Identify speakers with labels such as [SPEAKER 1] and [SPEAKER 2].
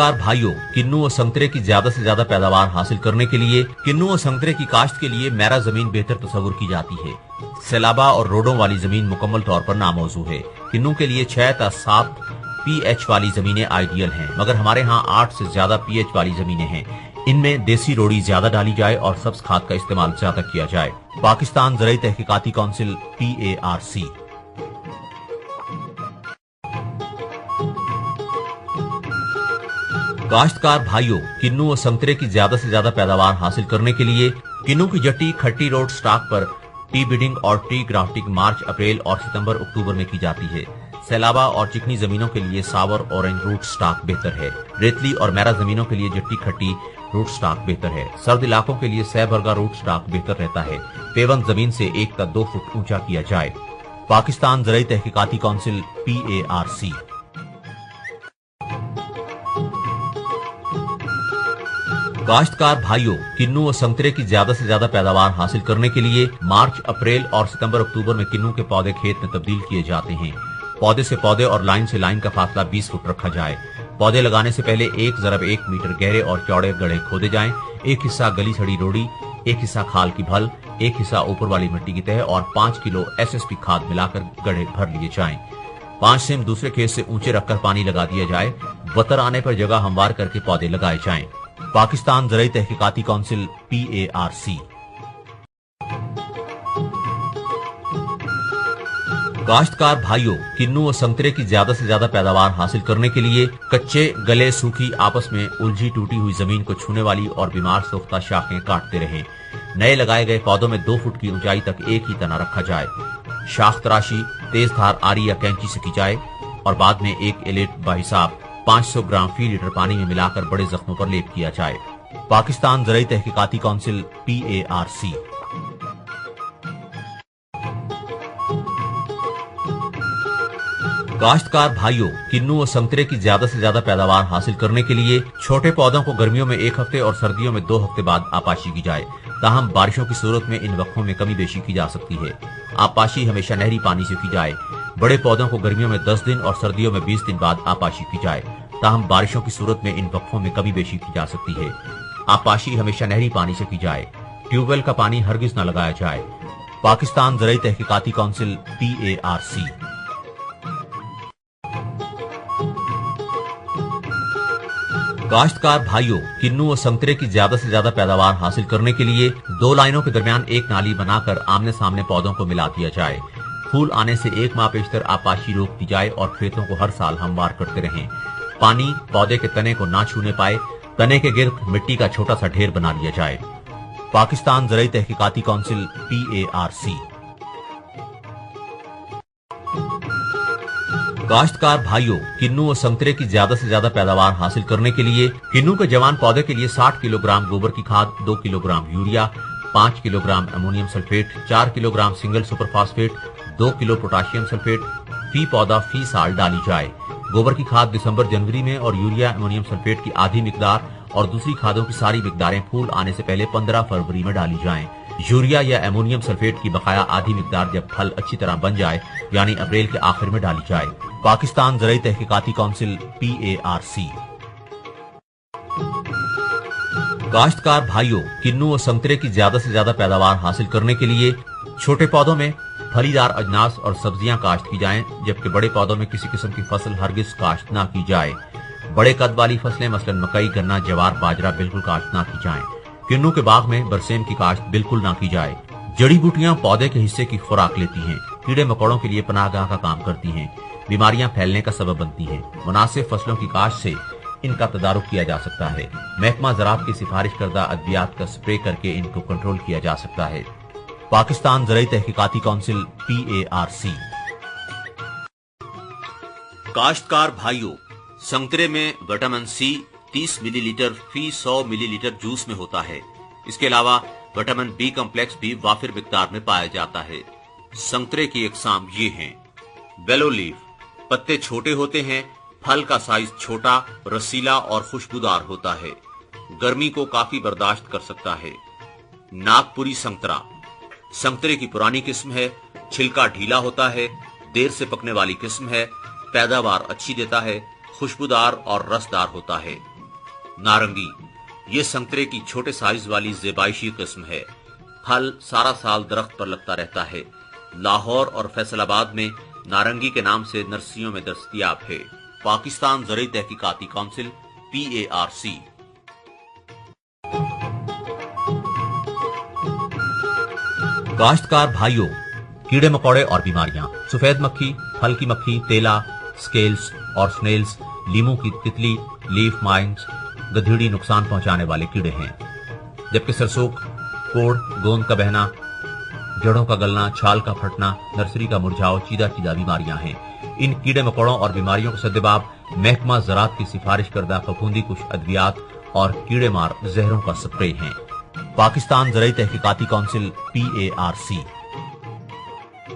[SPEAKER 1] काश्तकार भाइयों, किन्नू और संतरे की ज्यादा से ज्यादा पैदावार हासिल करने के लिए किन्नू और संतरे की काश्त के लिए मैरा जमीन बेहतर तस्वुर की जाती है। सैलाबा और रोडों वाली जमीन मुकम्मल तौर पर नामौजू है। किन्नू के लिए 6 से 7 पीएच वाली जमीनें आइडियल हैं, मगर हमारे यहाँ 8 से ज्यादा पीएच वाली जमीनें हैं। इनमें देसी रोड़ी ज्यादा डाली जाए और सब्ज खाद का इस्तेमाल ज्यादा किया जाए। पाकिस्तान ज़राई तहकीकाती काउंसिल PARC। काश्तकार भाइयों, किन्नू और संतरे की ज्यादा से ज्यादा पैदावार हासिल करने के लिए किन्नू की जट्टी खट्टी रोड स्टॉक पर टी बीडिंग और टी ग्राफ्टिंग मार्च, अप्रैल और सितंबर, अक्टूबर में की जाती है। सैलाबा और चिकनी जमीनों के लिए सावर ऑरेंज रूट स्टॉक बेहतर है। रेतली और मैरा जमीनों के लिए जट्टी खट्टी रूट स्टॉक बेहतर है। सर्द इलाकों के लिए सहबरगा रूट स्टॉक बेहतर रहता है। पेवन जमीन से 1 से 2 फुट ऊंचा किया जाए। पाकिस्तान ज़राई तहकीकाती काउंसिल PARC। काश्तकार भाइयों, किन्नू और संतरे की ज्यादा से ज्यादा पैदावार हासिल करने के लिए मार्च, अप्रैल और सितंबर, अक्टूबर में किन्नू के पौधे खेत में तब्दील किए जाते हैं। पौधे से पौधे और लाइन से लाइन का फासला 20 फुट रखा जाए। पौधे लगाने से पहले 1/1 मीटर गहरे और चौड़े गड्ढे खोदे जाएं। एक हिस्सा गली सड़ी रोड़ी, एक हिस्सा खाल की भल, एक हिस्सा ऊपर वाली मिट्टी की तह और 5 किलो SSP खाद मिलाकर गड्ढे भर लिए जाएं। 5 सेम दूसरे खेत से ऊंचे रखकर पानी लगा दिया जाए। बतर आने पर जगह हमवार करके पौधे लगाए जाएं। पाकिस्तान ज़राई तहकीकाती काउंसिल PARC। काश्तकार भाइयों, किन्नू और संतरे की ज्यादा से ज्यादा पैदावार हासिल करने के लिए कच्चे, गले, सूखी, आपस में उलझी टूटी हुई जमीन को छूने वाली और बीमार सोख्ता शाखें काटते रहें। नए लगाए गए पौधों में 2 फुट की ऊंचाई तक एक ही तना रखा जाए। शाख तराशी तेज धार आरी या कैंची से की जाए और बाद में एक एलेट बाहिसाब 500 ग्राम फी लीटर पानी में मिलाकर बड़े जख्मों पर लेप किया जाए। पाकिस्तान ज़राई तहकीकाती काउंसिल PARC। काश्तकार भाइयों, किन्नू और संतरे की ज्यादा से ज्यादा पैदावार हासिल करने के लिए छोटे पौधों को गर्मियों में 1 हफ्ते और सर्दियों में 2 हफ्ते बाद आपाशी की जाए। ताहम बारिशों की सूरत में इन वक्फों में कमी बेशी की जा सकती है। आपाशी हमेशा नहरी पानी से की जाए। बड़े पौधों को गर्मियों में 10 दिन और सर्दियों में 20 दिन बाद आपाशी की जाए। ताहम बारिशों की सूरत में इन वक्फों में कमी बेशी की जा सकती है। आपाशी हमेशा नहरी पानी से की जाए। ट्यूबवेल का पानी हरगिज न लगाया जाए। पाकिस्तान ज़राई तहकीकाती काउंसिल PARC। काश्तकार भाइयों, किन्नू और संतरे की ज्यादा से ज्यादा पैदावार हासिल करने के लिए 2 लाइनों के दरमियान एक नाली बनाकर आमने सामने पौधों को मिला दिया जाए। फूल आने से 1 माह पेशतर आपाशी रोक दी जाए और खेतों को हर साल हमवार करते रहें। पानी पौधे के तने को ना छूने पाए। तने के गिर्द मिट्टी का छोटा सा ढेर बना लिया जाए। पाकिस्तान ज़राई तहकीकाती काउंसिल PARC। काश्तकार भाइयों, किन्नू और संतरे की ज्यादा से ज्यादा पैदावार हासिल करने के लिए किन्नू के जवान पौधे के लिए 60 किलोग्राम गोबर की खाद, 2 kilogram urea, 5 kilogram ammonium sulphate, 4 kilogram single superphosphate, 2 kilo potassium sulphate फी पौधा फी साल डाली जाए। गोबर की खाद दिसंबर जनवरी में और यूरिया अमोनियम सल्फेट की आधी मिकदार और दूसरी खादों की सारी मिकदारें फूल आने से पहले 15 फरवरी में डाली जाएं। यूरिया या एमोनियम सल्फेट की बकाया आधी मिकदार जब फल अच्छी तरह बन जाए यानी अप्रैल के आखिर में डाली जाए। पाकिस्तान ज़राई तहकीकाती काउंसिल PARC। काश्तकार भाइयों, किन्नू और संतरे की ज्यादा से ज्यादा पैदावार हासिल करने के लिए छोटे पौधों में फलीदार अजनास और सब्जियां काश्त की जाएं, जबकि बड़े पौधों में किसी किस्म की फसल हरगिज काश्त न की जाए। बड़े कद वाली फसलें मसलन मकई, गन्ना, जवार, बाजरा बिल्कुल काश्त न की जाएं। किन्नू के बाग में बरसेम की काश्त बिल्कुल न की जाए। जड़ी बूटियां पौधे के हिस्से की खुराक लेती हैं, कीड़े मकोड़ों के लिए पनाहगाह का काम करती हैं, बीमारियां फैलने का सबब बनती हैं। मुनासिब फसलों की काश्त से इनका तदारुक किया जा सकता है। महकमा ज़राअत की सिफारिश करदा अद्वियात का स्प्रे करके इनको कंट्रोल किया जा सकता है। पाकिस्तान ज़राई तहकीकाती काउंसिल PARC। काश्तकार भाइयों, संतरे में विटामिन C 30 मिलीलीटर फी 100 मिलीलीटर जूस में होता है। इसके अलावा विटामिन B कॉम्प्लेक्स भी वाफिर मिकदार में पाया जाता है। संतरे की अक़साम ये हैं: बेलो लीफ, पत्ते छोटे होते हैं, फल का साइज छोटा, रसीला और खुशबूदार होता है, गर्मी को काफी बर्दाश्त कर सकता है। नागपुरी संतरा, संतरे की पुरानी किस्म है, छिलका ढीला होता है, देर से पकने वाली किस्म है, पैदावार अच्छी देता है, खुशबूदार और रसदार होता है। नारंगी, ये संतरे की छोटे साइज वाली ज़ेबाइशी किस्म है। फल सारा साल दरख्त पर लगता रहता है। लाहौर और फैसलाबाद में नारंगी के नाम से नर्सरियों में दस्तयाब है। पाकिस्तान ज़रई तहकीकाती काउंसिल PARC। काश्तकार भाइयों, कीड़े मकोड़े और बीमारियां। सफेद मक्खी, फल की मक्खी, तेला, स्केल्स और स्नेल्स, लीमू की तितली, लीफ माइन्स, गधेड़ी नुकसान पहुंचाने वाले कीड़े हैं। जबकि सरसों, कोड़, गोंद का बहना, जड़ों का गलना, छाल का फटना, नर्सरी का मुरझाव चीदा चीदा बीमारियां हैं। इन कीड़े मकोड़ों और बीमारियों का सद्देबाब महकमा ज़राअत की सिफारिश करदा फफूंदी कुछ अद्वियात और कीड़े मार जहरों का स्प्रे है। पाकिस्तान ज़रई तहकीकाती काउंसिल PARC।